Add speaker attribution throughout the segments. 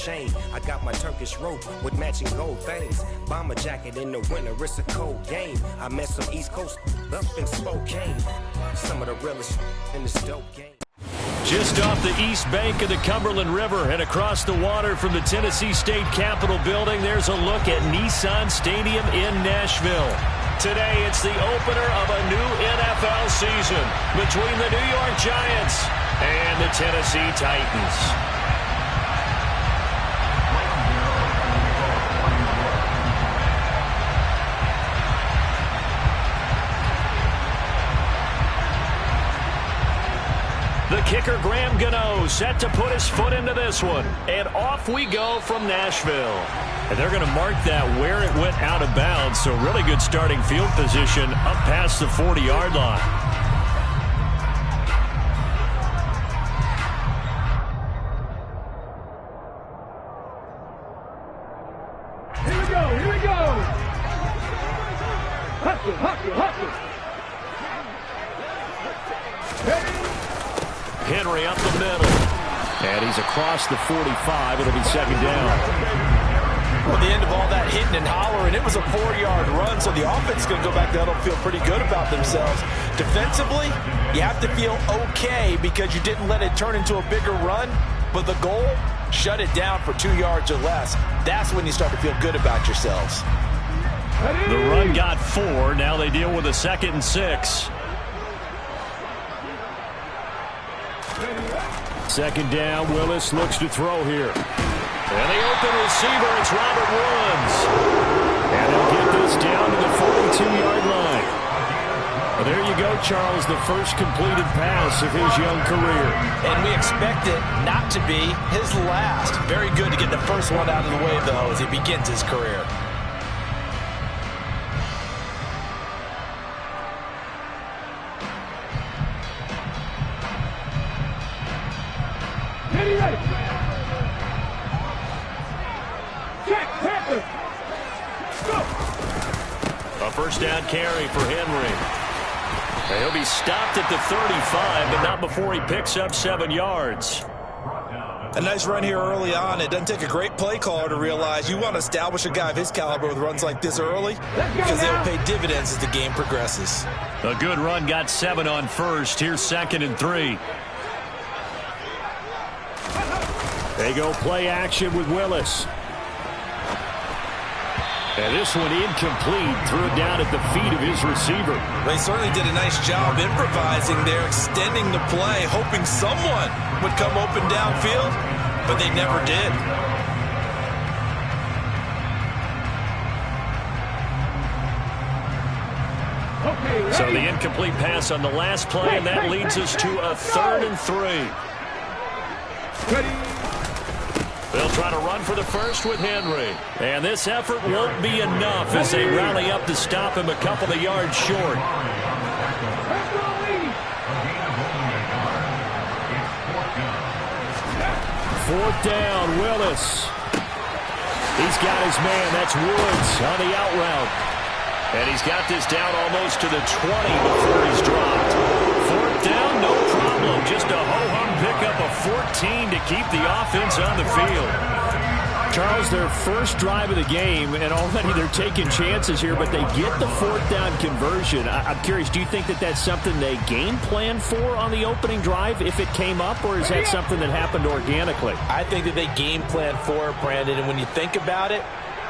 Speaker 1: chain. I got my Turkish rope with matching gold things. Bomber jacket in the winter, it's a cold game. I met some East Coast up in Spokane. Some of the realest in this dope game.
Speaker 2: Just off the east bank of the Cumberland River and across the water from the Tennessee State Capitol building, there's a look at Nissan Stadium in Nashville. Today, it's the opener of a new NFL season between the New York Giants and the Tennessee Titans. The kicker, Graham Gano, set to put his foot into this one. And off we go from Nashville. And they're going to mark that where it went out of bounds. So really good starting field position up past the 40-yard line.
Speaker 3: Here we go, here we go. Hustle, hustle, hustle.
Speaker 2: Henry up the middle. And he's across the 45. It'll be second down.
Speaker 4: Well, the end of all that hitting and hollering, it was a 4-yard run, so the offense is going to go back there and feel pretty good about themselves. Defensively, you have to feel okay because you didn't let it turn into a bigger run, but the goal, shut it down for 2 yards or less. That's when you start to feel good about yourselves.
Speaker 2: The run got 4. Now they deal with a 2nd and 6. Second down, Willis looks to throw here. And the open receiver, it's Robert Woods. And they'll get this down to the 42-yard line. Well, there you go, Charles, the first completed pass of his young career.
Speaker 4: And we expect it not to be his last. Very good to get the first one out of the way, though, as he begins his career.
Speaker 2: A first down carry for Henry. And he'll be stopped at the 35, but not before he picks up 7 yards.
Speaker 4: A nice run here early on. It doesn't take a great play caller to realize you want to establish a guy of his caliber with runs like this early because they'll pay dividends as the game progresses.
Speaker 2: A good run, got 7 on first. Here's 2nd and 3. They go play action with Willis. And this one incomplete. Threw it down at the feet of his receiver.
Speaker 4: They certainly did a nice job improvising there, extending the play, hoping someone would come open downfield, but they never did.
Speaker 2: So the incomplete pass on the last play, and that leads us to a 3rd and 3. They'll try to run for the first with Henry. And this effort won't be enough as they rally up to stop him a couple of yards short. 4th down, Willis. He's got his man. That's Woods on the out route. And he's got this down almost to the 20 before he's dropped. 4th down, no problem. Just a ho-hum pickup of 14 to keep the offense on the field. Charles, their first drive of the game, and already they're taking chances here, but they get the 4th down conversion. I'm curious, do you think that that's something they game plan for on the opening drive if it came up, or is that something that happened organically?
Speaker 4: I think that they game plan for it, Brandon, and when you think about it,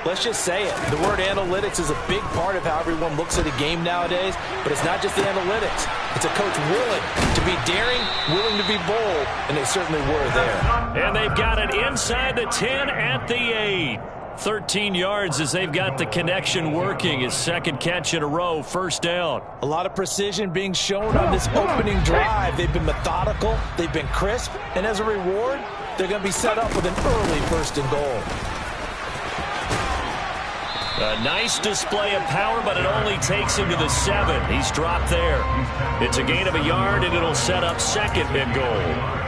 Speaker 4: let's just say it. The word analytics is a big part of how everyone looks at a game nowadays, but it's not just the analytics. It's a coach willing to be daring, willing to be bold, and they certainly were there.
Speaker 2: And they've got it inside the 10 at the 8. 13 yards as they've got the connection working. His 2nd catch in a row, 1st down.
Speaker 4: A lot of precision being shown on this opening drive. They've been methodical, they've been crisp, and as a reward, they're going to be set up with an early 1st and goal.
Speaker 2: A nice display of power, but it only takes him to the 7. He's dropped there. It's a gain of a yard, and it'll set up 2nd and goal.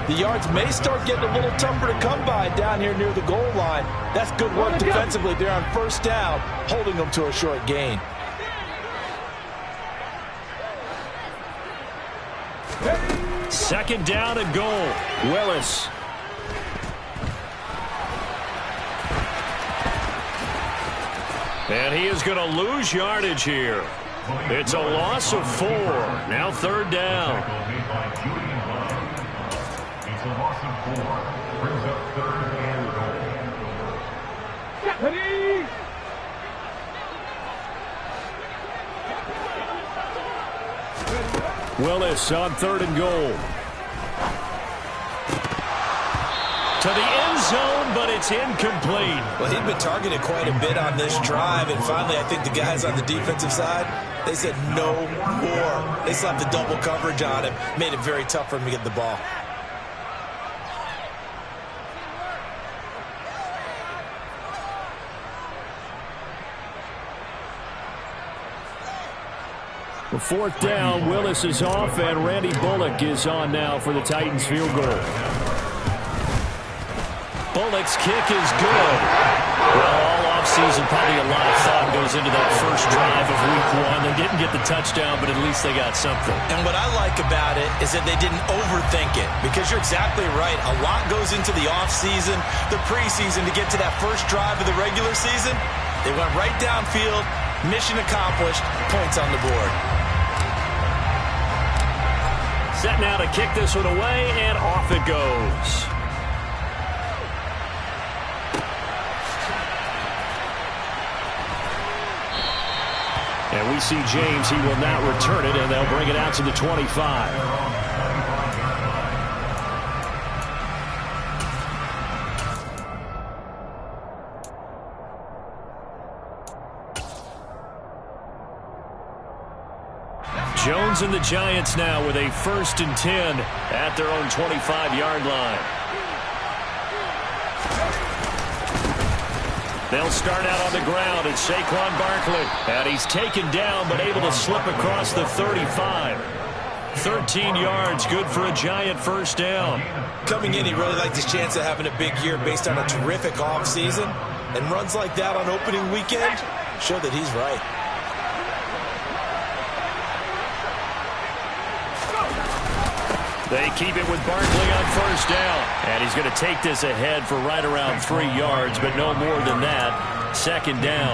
Speaker 4: The yards may start getting a little tougher to come by down here near the goal line. That's good work defensively there on 1st down, holding them to a short gain.
Speaker 2: Second down and goal. Willis. And he is going to lose yardage here. It's a loss of 4. Now 3rd down.
Speaker 5: It's a loss of 4. Brings up 3rd and goal.
Speaker 2: Willis on 3rd and goal. To the end zone, but it's incomplete.
Speaker 4: Well, he'd been targeted quite a bit on this drive, and finally I think the guys on the defensive side, they said no more. They slapped the double coverage on him, made it very tough for him to get the ball.
Speaker 2: Well, 4th down, Willis is off, and Randy Bullock is on now for the Titans field goal. Bullock's kick is good. Well, all offseason, probably a lot of thought goes into that first drive of Week 1. They didn't get the touchdown, but at least they got something.
Speaker 4: And what I like about it is that they didn't overthink it, because you're exactly right. A lot goes into the offseason, the preseason, to get to that first drive of the regular season. They went right downfield, mission accomplished, points on the board.
Speaker 2: Set now to kick this one away, and off it goes. And we see James. He will not return it, and they'll bring it out to the 25. Jones and the Giants now with a 1st and 10 at their own 25-yard line. They'll start out on the ground. It's Saquon Barkley. And he's taken down, but able to slip across the 35. 13 yards, good for a Giant 1st down.
Speaker 4: Coming in, he really liked his chance of having a big year based on a terrific offseason. And runs like that on opening weekend show that he's right.
Speaker 2: They keep it with Barkley on 1st down. And he's going to take this ahead for right around 3 yards, but no more than that. 2nd down.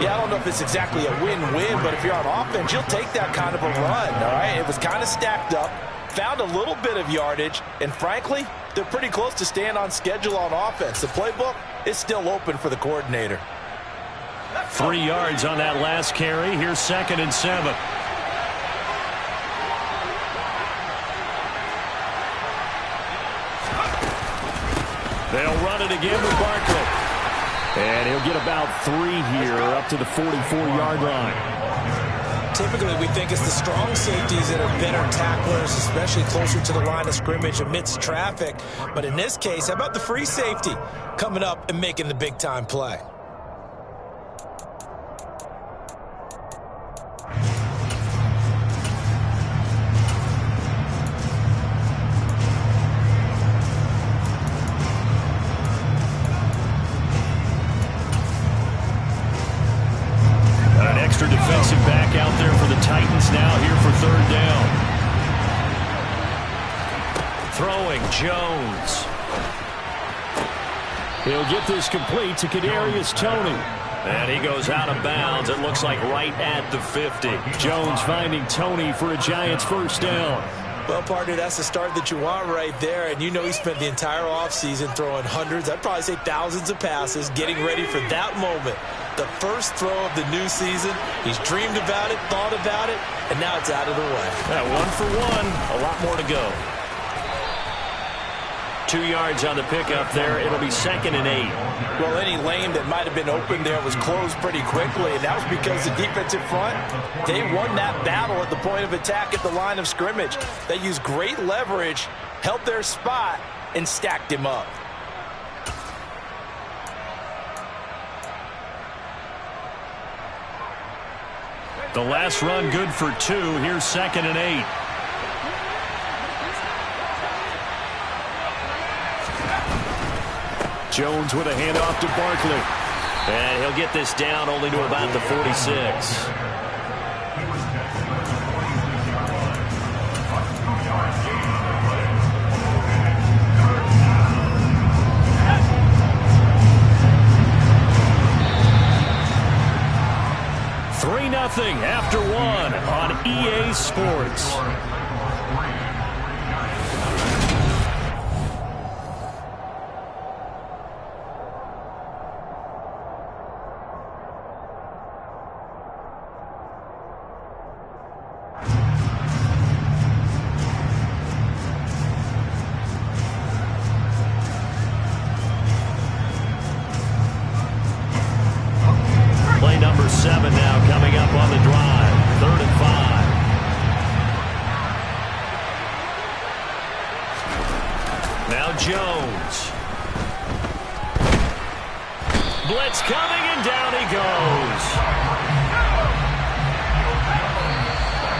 Speaker 4: Yeah, I don't know if it's exactly a win-win, but if you're on offense, you'll take that kind of a run, all right? It was kind of stacked up, found a little bit of yardage, and frankly, they're pretty close to staying on schedule on offense. The playbook is still open for the coordinator.
Speaker 2: 3 yards on that last carry. Here's 2nd and 7. They'll run it again with Barkley. And he'll get about 3 here up to the 44-yard line.
Speaker 4: Typically, we think it's the strong safeties that are better tacklers, especially closer to the line of scrimmage amidst traffic. But in this case, how about the free safety coming up and making the big-time play?
Speaker 2: Defensive back out there for the Titans now here for 3rd down. Throwing Jones. He'll get this complete to Kadarius Toney. And he goes out of bounds. It looks like right at the 50. Jones finding Toney for a Giants 1st down.
Speaker 4: Well, partner, that's the start that you want right there. And you know he spent the entire offseason throwing hundreds, I'd probably say thousands of passes, getting ready for that moment. The first throw of the new season. He's dreamed about it, thought about it, and now it's out of the way.
Speaker 2: 1 for 1. A lot more to go. 2 yards on the pickup there. It'll be 2nd and 8.
Speaker 4: Well, any lane that might have been open there was closed pretty quickly, and that was because the defensive front, they won that battle at the point of attack at the line of scrimmage. They used great leverage, held their spot, and stacked him up.
Speaker 2: The last run good for 2. Here's 2nd and 8. Jones with a handoff to Barkley. And he'll get this down only to about the 46. after one on EA Sports. Play number 7 now coming up on the drive. 3rd and 5. Now Jones. Blitz coming, and down he goes.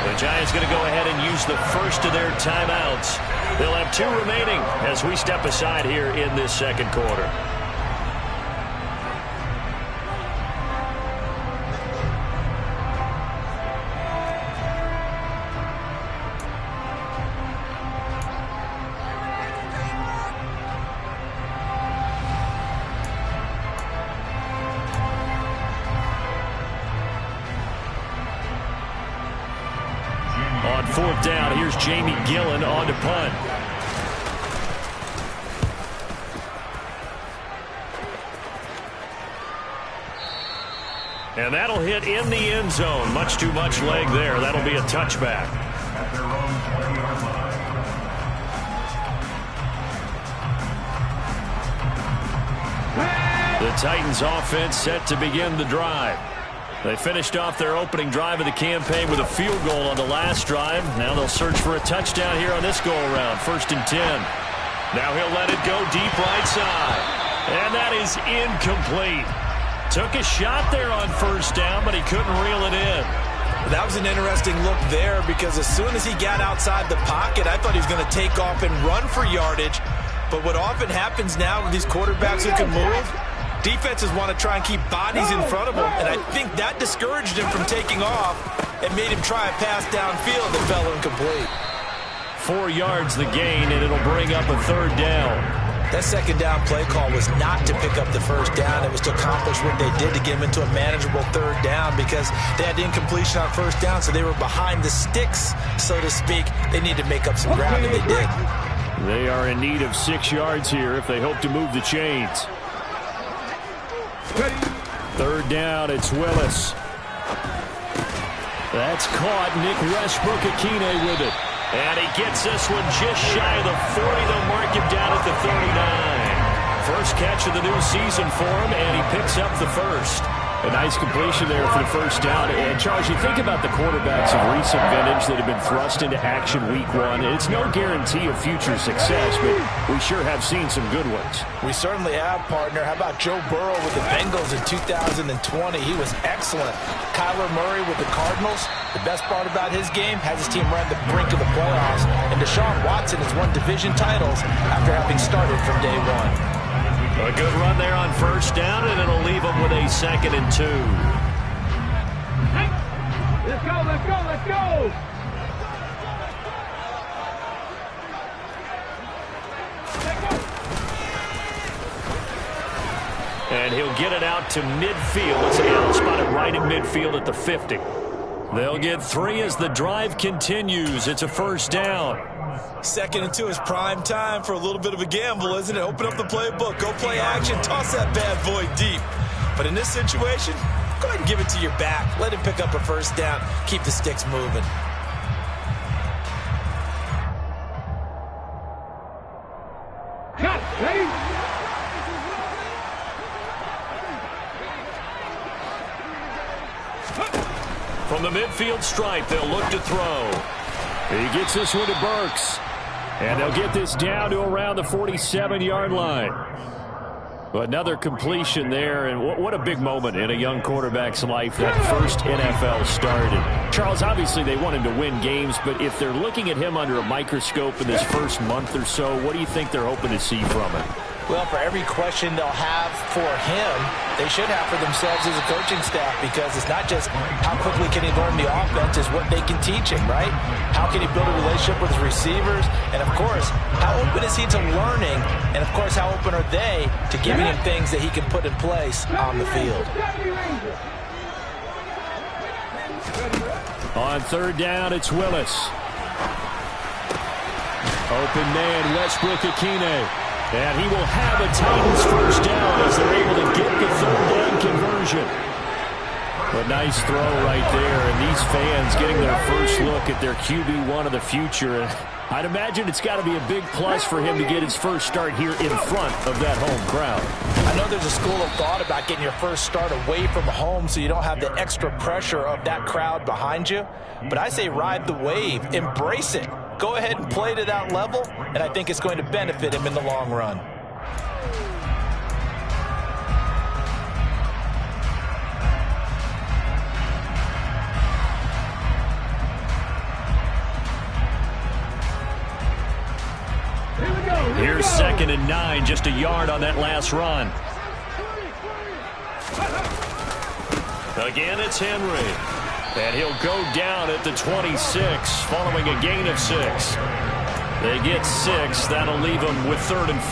Speaker 2: The Giants going to go ahead and use the first of their timeouts. They'll have 2 remaining as we step aside here in this second quarter. On 4th down, here's Jamie Gillen on to punt. And that'll hit in the end zone. Much too much leg there. That'll be a touchback.
Speaker 5: At their own 20-yard line.
Speaker 2: The Titans offense set to begin the drive. They finished off their opening drive of the campaign with a field goal on the last drive. Now they'll search for a touchdown here on this go-around. 1st and 10. Now he'll let it go deep right side. And that is incomplete. Took a shot there on 1st down, but he couldn't reel it in.
Speaker 4: That was an interesting look there because as soon as he got outside the pocket, I thought he was going to take off and run for yardage. But what often happens now with these quarterbacks who can move, defenses want to try and keep bodies in front of him, and I think that discouraged him from taking off and made him try a pass downfield that fell incomplete.
Speaker 2: 4 yards the gain, and it'll bring up a 3rd down.
Speaker 4: That 2nd down play call was not to pick up the 1st down. It was to accomplish what they did to get him into a manageable 3rd down because they had incompletion on 1st down, so they were behind the sticks, so to speak. They needed to make up some ground, and they did.
Speaker 2: They are in need of 6 yards here if they hope to move the chains. 3rd down, it's Willis. That's caught. Nick Westbrook-Akine with it. And he gets this one just shy of the 40. They'll mark him down at the 39. First catch of the new season for him, and he picks up the first. A nice completion there for the 1st down. And, Charles, you think about the quarterbacks of recent vintage that have been thrust into action week 1. It's no guarantee of future success, but we sure have seen some good ones.
Speaker 4: We certainly have, partner. How about Joe Burrow with the Bengals in 2020? He was excellent. Kyler Murray with the Cardinals. The best part about his game, has his team right at the brink of the playoffs. And Deshaun Watson has won division titles after having started from day 1.
Speaker 2: A good run there on 1st down, and it'll leave them with a 2nd and 2.
Speaker 3: Let's go, let's go, let's go!
Speaker 2: And he'll get it out to midfield. Let's see, he'll spot it right in midfield at the 50. They'll get 3 as the drive continues. It's a 1st down.
Speaker 4: 2nd and 2 is prime time for a little bit of a gamble, isn't it? Open up the playbook, go play action, toss that bad boy deep. But in this situation, go ahead and give it to your back. Let him pick up a 1st down. Keep the sticks moving.
Speaker 3: Cut, ready?
Speaker 2: From the midfield stripe, they'll look to throw. He gets this one to Burks. And they'll get this down to around the 47-yard line. Another completion there, and what a big moment in a young quarterback's life, that first NFL start. And Charles, obviously they want him to win games, but if they're looking at him under a microscope in this first month or so, what do you think they're hoping to see from him?
Speaker 4: Well, for every question they'll have for him, they should have for themselves as a coaching staff, because it's not just how quickly can he learn the offense, it's what they can teach him, right? How can he build a relationship with his receivers? And, of course, how open is he to learning? And, of course, how open are they to giving him things that he can put in place on the field?
Speaker 2: On third down, it's Willis. Open man, Westbrook-Ikhine. And he will have a Titans first down as they're able to get the third down conversion. A nice throw right there, and these fans getting their first look at their QB1 of the future. And I'd imagine it's got to be a big plus for him to get his first start here in front of that home crowd.
Speaker 4: I know there's a school of thought about getting your first start away from home so you don't have the extra pressure of that crowd behind you. But I say ride the wave, embrace it. Go ahead and play to that level, and I think it's going to benefit him in the long run.
Speaker 2: Here's 2nd and 9, just a yard on that last run. Again, it's Henry. And he'll go down at the 26, following a gain of 6. They get 6. That'll leave them with 3rd and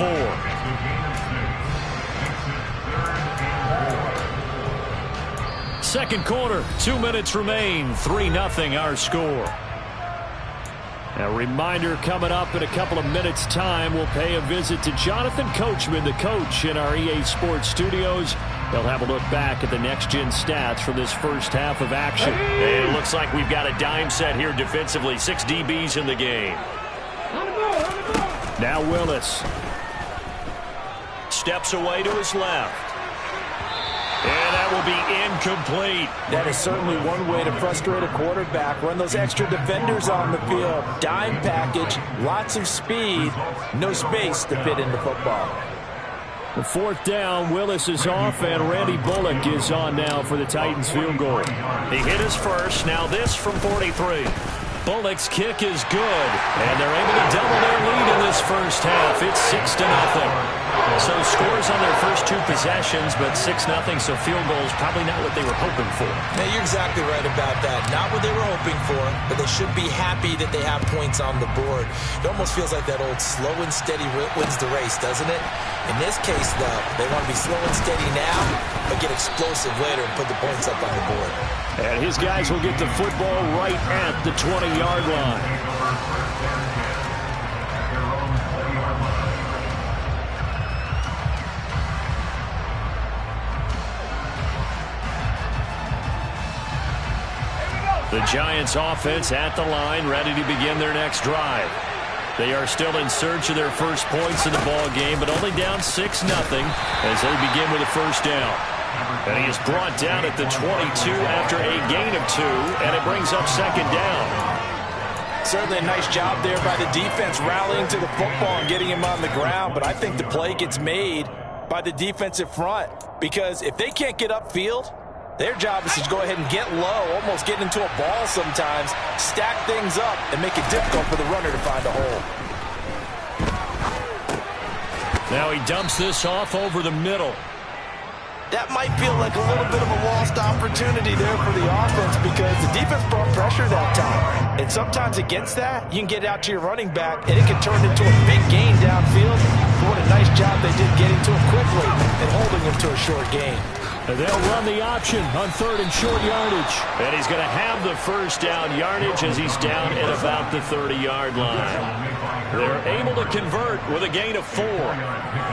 Speaker 2: 4. Second quarter, 2 minutes remain. 3-0 our score. A reminder coming up in a couple of minutes' time, we'll pay a visit to Jonathan Coachman, the coach in our EA Sports studios. They'll have a look back at the next-gen stats from this first half of action. And it looks like we've got a dime set here defensively. 6 DBs in the game. Now Willis. Steps away to his left. And that will be incomplete.
Speaker 4: That is certainly one way to frustrate a quarterback. Run those extra defenders on the field. Dime package, lots of speed, no space to fit into football.
Speaker 2: The 4th down, Willis is off, and Randy Bullock is on now for the Titans field goal. He hit his first, now this from 43. Bullock's kick is good, and they're able to double their lead in this first half. It's 6-0. So scores on their first 2 possessions, but 6-0, so field goals probably not what they were hoping for.
Speaker 4: Yeah, you're exactly right about that. Not what they were hoping for, but they should be happy that they have points on the board. It almost feels like that old slow and steady wins the race, doesn't it? In this case, though, they want to be slow and steady now, but get explosive later and put the points up on the board.
Speaker 2: And his guys will get the football right at the 20-yard line. The Giants offense at the line, ready to begin their next drive. They are still in search of their first points in the ball game, but only down 6-0 as they begin with a first down. And he is brought down at the 22 after a gain of 2, and it brings up 2nd down.
Speaker 4: Certainly a nice job there by the defense rallying to the football and getting him on the ground, but I think the play gets made by the defensive front because if they can't get upfield, their job is to go ahead and get low, almost get into a ball sometimes, stack things up, and make it difficult for the runner to find a hole.
Speaker 2: Now he dumps this off over the middle.
Speaker 4: That might feel like a little bit of a lost opportunity there for the offense because the defense brought pressure that time. And sometimes against that, you can get out to your running back, and it can turn into a big gain downfield. But what a nice job they did getting to him quickly and holding him to a short gain.
Speaker 2: And they'll run the option on 3rd and short yardage. And he's going to have the first down yardage as he's down at about the 30-yard line. They're able to convert with a gain of 4.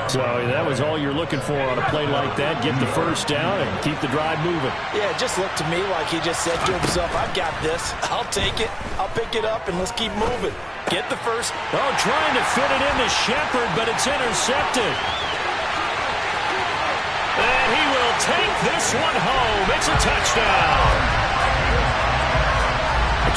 Speaker 2: So that was all you're looking for on a play like that. Get the first down and keep the drive moving.
Speaker 4: Yeah, it just looked to me like he just said to himself, I've got this. I'll take it. I'll pick it up, and let's keep moving. Get the first.
Speaker 2: Oh, trying to fit it into Shepard, but it's intercepted. And he will take this one home. It's a touchdown.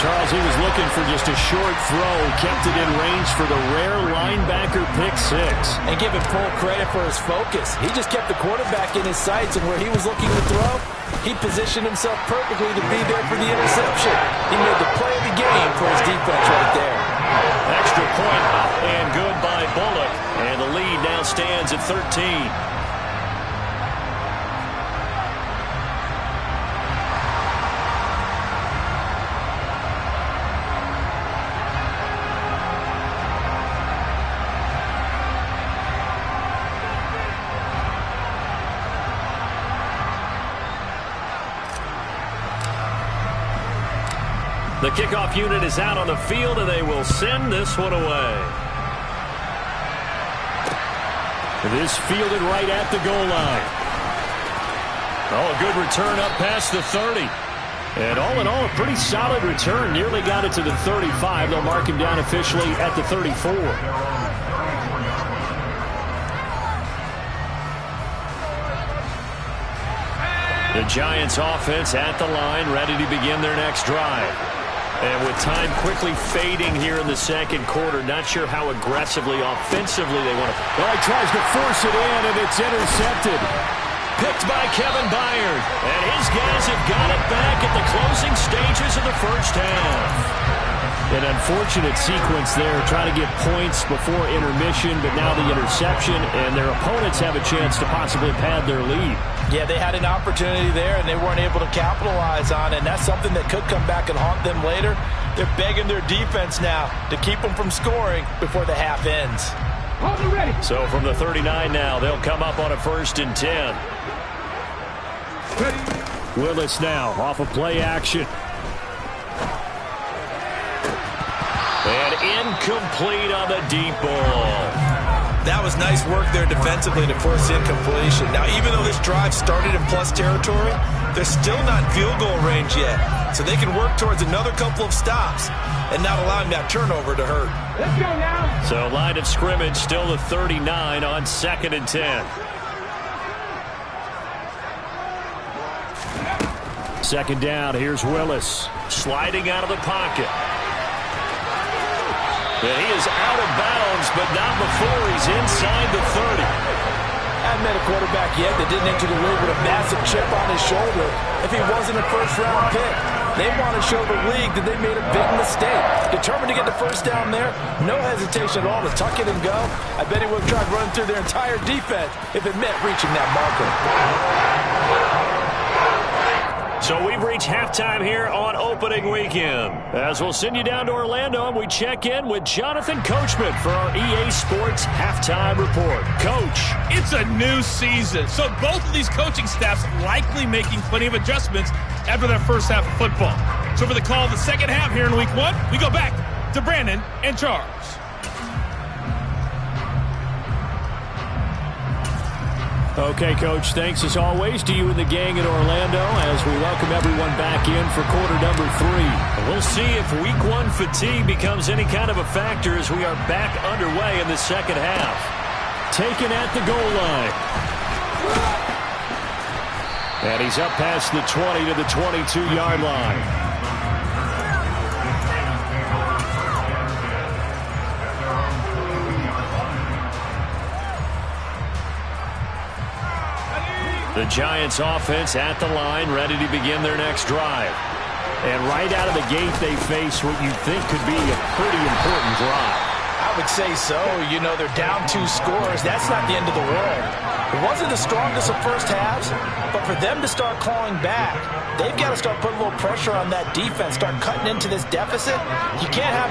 Speaker 2: Charles, he was looking for just a short throw, kept it in range for the rare linebacker pick 6.
Speaker 4: And give him full credit for his focus. He just kept the quarterback in his sights, and where he was looking to throw, he positioned himself perfectly to be there for the interception. He made the play of the game for his defense right there.
Speaker 2: Extra point up and good by Bullock. And the lead now stands at 13. The kickoff unit is out on the field, and they will send this one away. This fielded right at the goal line. Oh, a good return up past the 30. And all in all, a pretty solid return. Nearly got it to the 35. They'll mark him down officially at the 34. The Giants offense at the line, ready to begin their next drive. And with time quickly fading here in the second quarter, not sure how aggressively, offensively they want to.
Speaker 6: Well, he tries to force it in, and it's intercepted.
Speaker 2: Picked by Kevin Byard. And his guys have got it back at the closing stages of the first half.
Speaker 6: An unfortunate sequence there, trying to get points before intermission, but now the interception, and their opponents have a chance to possibly pad their lead.
Speaker 4: Yeah, they had an opportunity there, and they weren't able to capitalize on it, and that's something that could come back and haunt them later. They're begging their defense now to keep them from scoring before the half ends.
Speaker 3: Ready.
Speaker 2: So from the 39 now, they'll come up on a 1st and 10.
Speaker 3: Ready.
Speaker 6: Willis now off of play action.
Speaker 2: And incomplete on the deep ball.
Speaker 4: That was nice work there defensively to force the incompletion. Now, even though this drive started in plus territory, they're still not in field goal range yet. So they can work towards another couple of stops and not allowing that turnover to hurt.
Speaker 3: Let's go now.
Speaker 2: So line of scrimmage still the 39 on 2nd and 10.
Speaker 6: Second down, here's Willis.
Speaker 2: Sliding out of the pocket. And he is out of bounds, but not before he's inside the 30.
Speaker 4: Haven't met a quarterback yet that didn't enter the league with a massive chip on his shoulder if he wasn't a first-round pick. They want to show the league that they made a big mistake. Determined to get the first down there, no hesitation at all to tuck it and go. I bet he would have tried running through their entire defense if it meant reaching that marker.
Speaker 2: So we've reached halftime here on opening weekend. As we'll send you down to Orlando, and we check in with Jonathan Coachman for our EA Sports Halftime Report. Coach.
Speaker 7: It's a new season, so both of these coaching staffs likely making plenty of adjustments after their first half of football. So for the call of the second half here in week 1, we go back to Brandon and Charles.
Speaker 6: Okay, Coach, thanks as always to you and the gang in Orlando as we welcome everyone back in for quarter number 3.
Speaker 2: We'll see if week 1 fatigue becomes any kind of a factor as we are back underway in the second half.
Speaker 6: Taken at the goal line. And he's up past the 20 to the 22-yard line.
Speaker 2: The Giants offense at the line, ready to begin their next drive.
Speaker 6: And right out of the gate, they face what you think could be a pretty important drive.
Speaker 4: I would say so. You know, they're down 2 scores. That's not the end of the world. It wasn't the strongest of first halves, but for them to start clawing back, they've got to start putting a little pressure on that defense, start cutting into this deficit. You can't have